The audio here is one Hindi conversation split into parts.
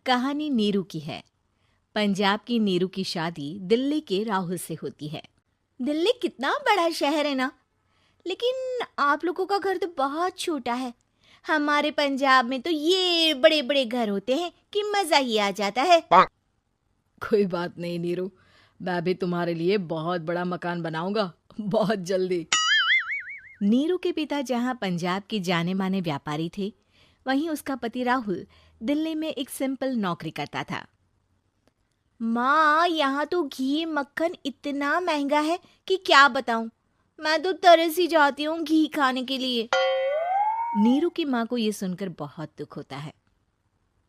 कहानी नीरू की है। पंजाब की नीरू की शादी दिल्ली के राहुल से होती है। दिल्ली कितना बड़ा शहर है ना, लेकिन आप लोगों का घर तो बहुत छोटा है। हमारे पंजाब में तो ये बड़े बड़े घर होते हैं कि मजा ही आ जाता है। कोई बात नहीं नीरू, मैं भी तुम्हारे लिए बहुत बड़ा मकान बनाऊंगा, बहुत जल्दी। नीरू के पिता जहाँ पंजाब के जाने माने व्यापारी थे, वहीं उसका पति राहुल दिल्ली में एक सिंपल नौकरी करता था। माँ, यहाँ तो घी मक्खन इतना महंगा है कि क्या बताऊं। मैं तो तरस ही जाती हूँ घी खाने के लिए। नीरू की माँ को ये सुनकर बहुत दुख होता है।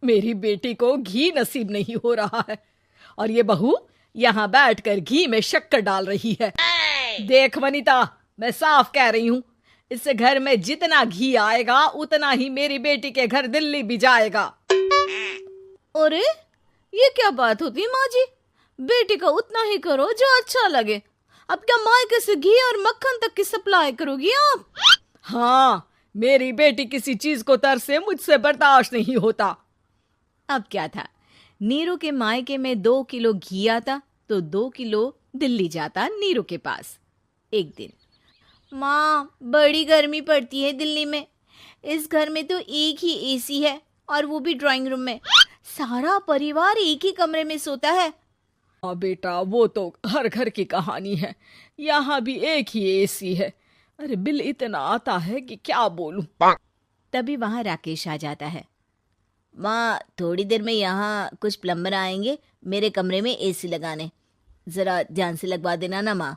मेरी बेटी को घी नसीब नहीं हो रहा है और ये बहू यहाँ बैठकर घी में शक्कर डाल रही है। देख वनिता, मैं साफ कह रही हूँ, इस घर में जितना घी आएगा उतना ही मेरी बेटी के घर दिल्ली भी जाएगा। अरे ये क्या बात होती है माँ जी? बेटी का उतना ही करो जो अच्छा लगे। अब क्या मायके से घी और मक्खन तक की सप्लाई करोगी आप? हाँ, मेरी बेटी किसी चीज को तरसे मुझसे बर्दाश्त नहीं होता। अब क्या था, नीरू के मायके में 2 किलो घी आता तो 2 किलो दिल्ली जाता नीरू के पास। एक दिन, माँ बड़ी गर्मी पड़ती है दिल्ली में। इस घर में तो एक ही एसी है और वो भी ड्राइंग रूम में। सारा परिवार एक ही कमरे में सोता है। हाँ बेटा, वो तो हर घर की कहानी है। यहाँ भी एक ही एसी है। अरे बिल इतना आता है कि क्या बोलूं। तभी वहां राकेश आ जाता है। माँ, थोड़ी देर में यहाँ कुछ प्लम्बर आएंगे मेरे कमरे में एसी लगाने। जरा ध्यान से लगवा देना ना माँ।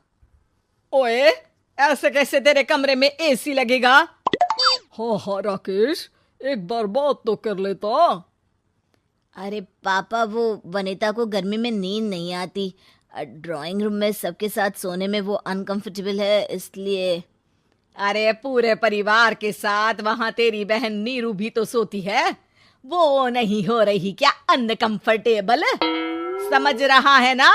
ओए, ऐसे कैसे तेरे कमरे में एसी लगेगा? हाँ राकेश, एक बार बात तो कर लेता। अरे पापा, वो वनिता को गर्मी में नींद नहीं आती। ड्राइंग रूम में सबके साथ सोने में वो अनकंफर्टेबल है, इसलिए। अरे पूरे परिवार के साथ वहां तेरी बहन नीरू भी तो सोती है। वो नहीं हो रही क्या अनकंफर्टेबल? समझ रहा है ना?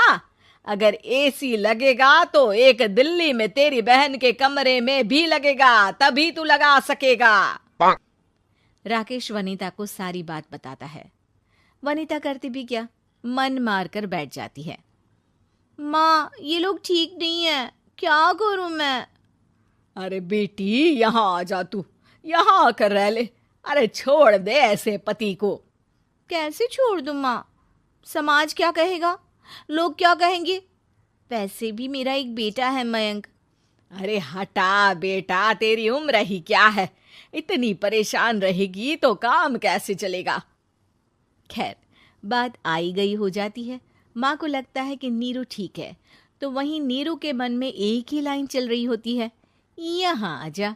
अगर एसी लगेगा तो एक दिल्ली में तेरी बहन के कमरे में भी लगेगा, तभी तू लगा सकेगा। राकेश वनिता को सारी बात बताता है। वनिता करती भी क्या, मन मार कर बैठ जाती है। माँ, ये लोग ठीक नहीं है, क्या करूं मैं? अरे बेटी, यहाँ आ जा, तू यहाँ आकर रह ले। अरे छोड़ दे ऐसे पति को। कैसे छोड़ दूं माँ? समाज क्या कहेगा, लोग क्या कहेंगे? वैसे भी मेरा एक बेटा है मयंक। अरे हटा बेटा, तेरी उम्र ही क्या है, इतनी परेशान रहेगी तो काम कैसे चलेगा। खैर, बात आई गई हो जाती है। माँ को लगता है कि नीरू ठीक है, तो वहीं नीरू के मन में एक ही लाइन चल रही होती है, यहाँ आजा।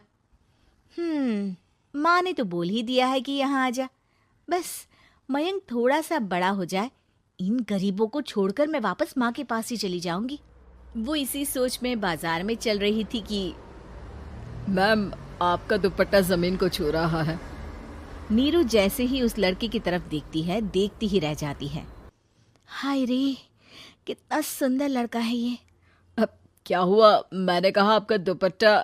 माँ ने तो बोल ही दिया है कि यहाँ आजा। बस मयंक थोड़ा सा बड़ा हो जाए, इन गरीबों को छोड़कर मैं वापस माँ के पास ही चली जाऊंगी। वो इसी सोच में बाजार में चल रही थी कि मैम, आपका दुपट्टा जमीन को छू रहा है। नीरू जैसे ही उस लड़के की तरफ देखती है, देखती ही रह जाती है। हाय रे, कितना सुंदर लड़का है ये। अब क्या हुआ? मैंने कहा आपका दुपट्टा।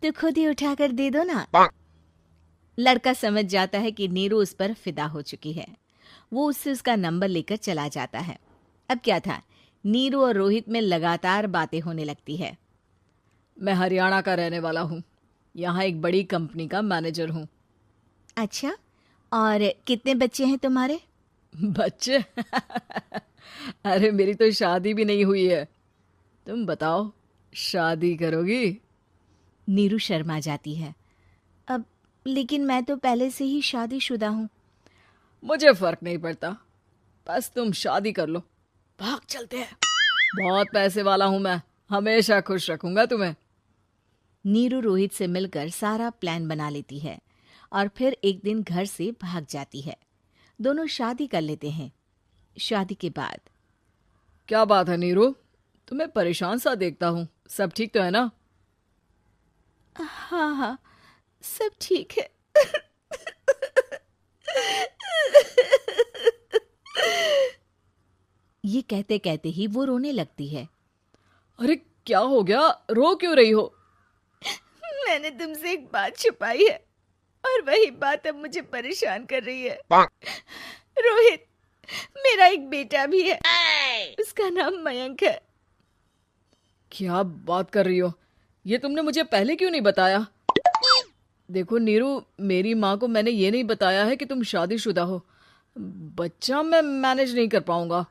तो खुद ही उठाकर दे दो ना। लड़का समझ जाता है कि नीरू उस पर फिदा हो चुकी है। वो उससे उसका नंबर लेकर चला जाता है। अब क्या था, नीरू और रोहित में लगातार बातें होने लगती है। मैं हरियाणा का रहने वाला हूँ, यहाँ एक बड़ी कंपनी का मैनेजर हूँ। अच्छा, और कितने बच्चे हैं तुम्हारे? बच्चे? अरे मेरी तो शादी भी नहीं हुई है। तुम बताओ, शादी करोगी? नीरू शर्मा जाती है। अब लेकिन मैं तो पहले से ही शादीशुदा हूँ। मुझे फर्क नहीं पड़ता, बस तुम शादी कर लो, भाग चलते हैं। बहुत पैसे वाला हूं मैं, हमेशा खुश रखूंगा तुम्हें। नीरू रोहित से मिलकर सारा प्लान बना लेती है और फिर एक दिन घर से भाग जाती है। दोनों शादी कर लेते हैं। शादी के बाद, क्या बात है नीरू, तुम्हें परेशान सा देखता हूँ, सब ठीक तो है ना? हाँ हाँ, सब ठीक है। ये कहते कहते ही वो रोने लगती है। अरे क्या हो गया, रो क्यों रही हो? मैंने तुमसे एक बात छुपाई है और और वही बात अब मुझे परेशान कर रही है। रोहित, मेरा एक बेटा भी है, उसका नाम मयंक है। क्या बात कर रही हो? ये तुमने मुझे पहले क्यों नहीं बताया? देखो नीरू, मेरी माँ को मैंने ये नहीं बताया है कि तुम शादीशुदा हो। बच्चा मैं मैनेज नहीं कर पाऊंगा।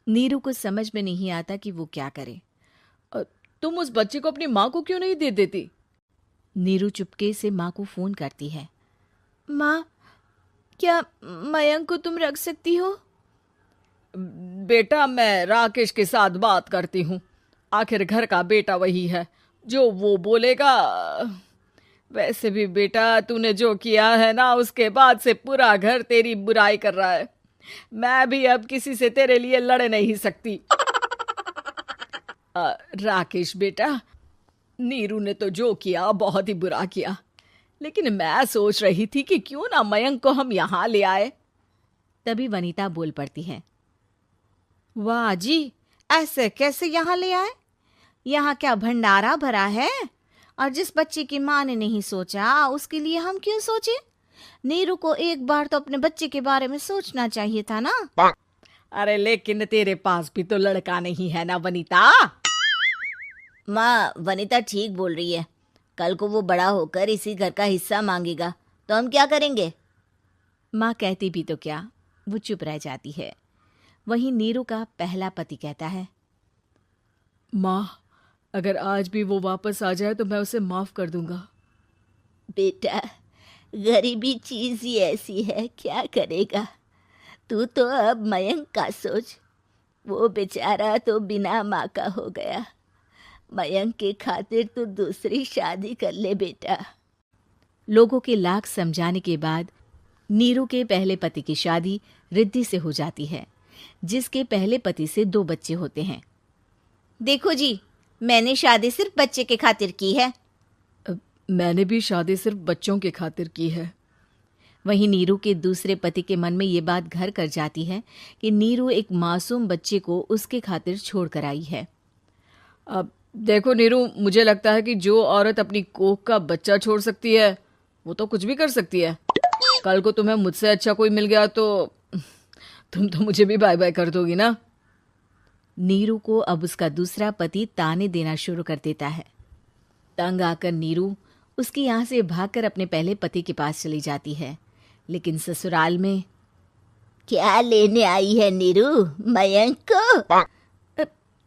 नीरू को समझ में नहीं आता कि वो क्या करे। तुम उस बच्चे को अपनी माँ को क्यों नहीं दे देती? नीरू चुपके से माँ को फोन करती है। माँ, क्या मयंक को तुम रख सकती हो? बेटा, मैं राकेश के साथ बात करती हूँ। आखिर घर का बेटा वही है, जो वो बोलेगा। वैसे भी बेटा, तूने जो किया है ना, उसके बाद से पूरा घर तेरी बुराई कर रहा है। मैं भी अब किसी से तेरे लिए लड़ नहीं सकती। राकेश बेटा, नीरू ने तो जो किया बहुत ही बुरा किया, लेकिन मैं सोच रही थी कि क्यों ना मयंक को हम यहाँ ले आए। तभी वनीता बोल पड़ती है। वाह जी, ऐसे कैसे यहाँ ले आए? यहाँ क्या भंडारा भरा है? और जिस बच्चे की माँ ने नहीं सोचा, उसके लिए हम क्यों सोचे? नीरू को एक बार तो अपने बच्चे के बारे में सोचना चाहिए था ना। अरे लेकिन तेरे पास भी तो लड़का नहीं है ना वनीता। माँ, वनीता ठीक बोल रही है। कल को वो बड़ा होकर इसी घर का हिस्सा मांगेगा तो हम क्या करेंगे? माँ कहती भी तो क्या, वो चुप रह जाती है। वहीं नीरू का पहला पति कहता है। माँ, अगर आज भी वो वापस आ जाए तो मैं उसे माफ कर दूंगा। बेटा, गरीबी चीज ही ऐसी है, क्या करेगा? तू तो अब मयंक का सोच। वो बेचारा तो बिना माँ का हो गया। मयंक के खातिर तू दूसरी शादी कर ले बेटा। लोगों के लाख समझाने के बाद नीरू के पहले पति की शादी रिद्धि से हो जाती है, जिसके पहले पति से 2 बच्चे होते हैं। देखो जी, मैंने शादी सिर्फ बच्चे के खातिर की है। मैंने भी शादी सिर्फ बच्चों के खातिर की है। वहीं नीरू के दूसरे पति के मन में ये बात घर कर जाती है कि नीरू एक मासूम बच्चे को उसके खातिर छोड़ कर आई है। अब देखो नीरू, मुझे लगता है कि जो औरत अपनी कोख का बच्चा छोड़ सकती है, वो तो कुछ भी कर सकती है। कल को तुम्हें मुझसे अच्छा कोई मिल गया तो तुम तो मुझे भी बाय बाय कर दोगी ना। नीरू को अब उसका दूसरा पति ताने देना शुरू कर देता है। तंग आकर नीरू उसके यहाँ से भागकर अपने पहले पति के पास चली जाती है, लेकिन ससुराल में क्या लेने आई है नीरू, मयंक को?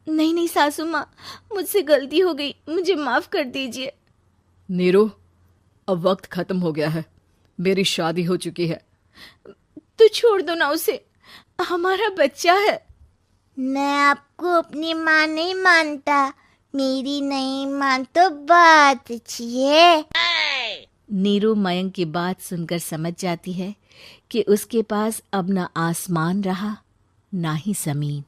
नहीं नहीं सासू माँ, मुझसे गलती हो गई, मुझे माफ कर दीजिए। नीरू, अब वक्त खत्म हो गया है, मेरी शादी हो चुकी है। तो छोड़ दो ना उसे, हमारा बच्चा है। मैं आपको अपनी माँ नहीं मानता, मेरी नहीं मान तो बात अच्छी है। नीरू मयंक की बात सुनकर समझ जाती है कि उसके पास अब ना आसमान रहा ना ही जमीन।